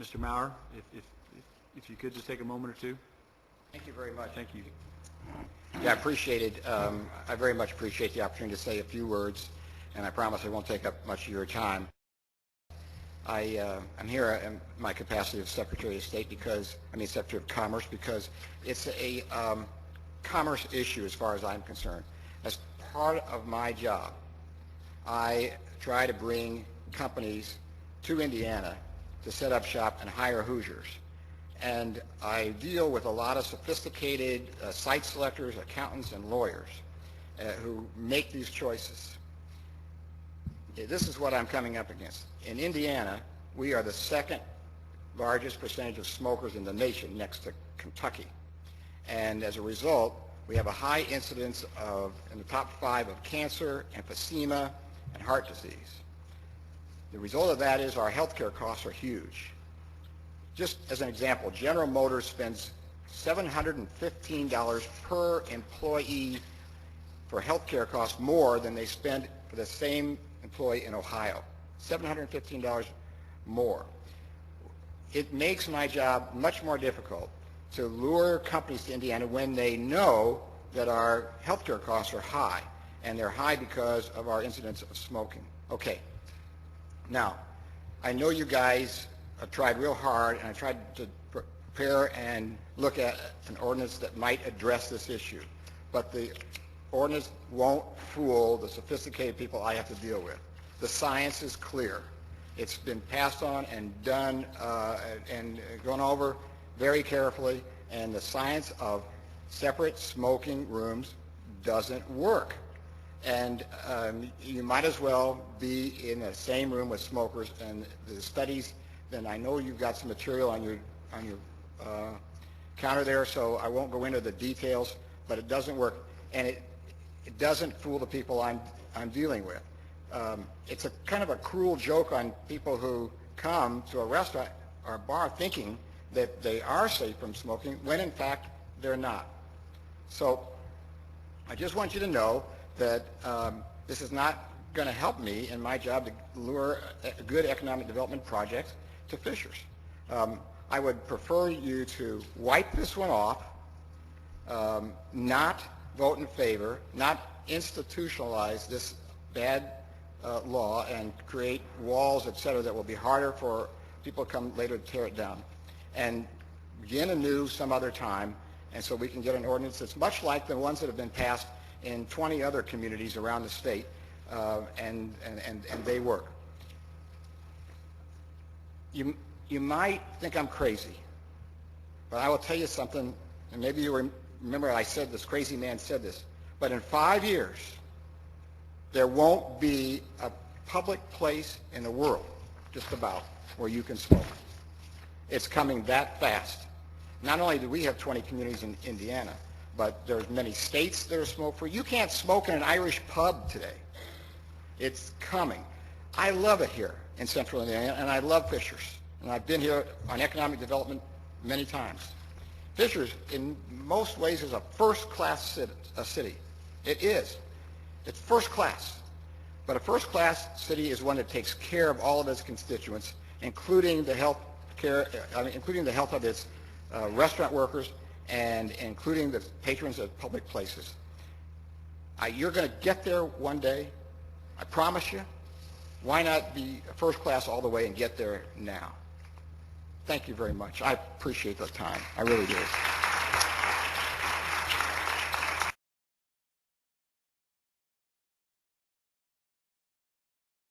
Mr. Maurer, if you could just take a moment or two. Thank you very much. Thank you. Yeah, I appreciate it. I very much appreciate the opportunity to say a few words, and I promise I won't take up much of your time. I'm here in my capacity of Secretary of State Secretary of Commerce, because it's a commerce issue as far as I'm concerned. As part of my job, I try to bring companies to Indiana to set up shop and hire Hoosiers. And I deal with a lot of sophisticated site selectors, accountants, and lawyers who make these choices. This is what I'm coming up against. In Indiana, we are the second largest percentage of smokers in the nation, next to Kentucky. And as a result, we have a high incidence in the top 5 of cancer, emphysema, and heart disease. The result of that is our healthcare costs are huge. Just as an example, General Motors spends $715 per employee for healthcare costs more than they spend for the same employee in Ohio. $715 more. It makes my job much more difficult to lure companies to Indiana when they know that our healthcare costs are high, and they're high because of our incidence of smoking. Okay. Now, I know you guys have tried real hard, and I tried to prepare and look at an ordinance that might address this issue, but the ordinance won't fool the sophisticated people I have to deal with. The science is clear. It's been passed on and done and gone over very carefully, and the science of separate smoking rooms doesn't work. And you might as well be in the same room with smokers. And the studies, then I know you've got some material on your counter there, so I won't go into the details, but it doesn't work, and it doesn't fool the people I'm dealing with. It's a kind of a cruel joke on people who come to a restaurant or a bar thinking that they are safe from smoking, when in fact they're not. So I just want you to know that this is not going to help me in my job to lure good economic development projects to Fishers. I would prefer you to wipe this one off, not vote in favor, not institutionalize this bad law and create walls, et cetera, that will be harder for people to come later to tear it down, and begin anew some other time, and so we can get an ordinance that's much like the ones that have been passed in 20 other communities around the state, and they work. You might think I'm crazy, but I will tell you something, and maybe you remember I said this, crazy man said this, but in 5 years, there won't be a public place in the world, just about, where you can smoke. It's coming that fast. Not only do we have 20 communities in Indiana, but there's many states that are smoke-free. You can't smoke in an Irish pub today. It's coming. I love it here in Central Indiana, and I love Fishers. And I've been here on economic development many times. Fishers, in most ways, is a first-class city. It is. It's first class. But a first-class city is one that takes care of all of its constituents, including the health of its restaurant workers and including the patrons of public places. You're going to get there one day. I promise you. Why not be first class all the way and get there now? Thank you very much. I appreciate the time. I really do.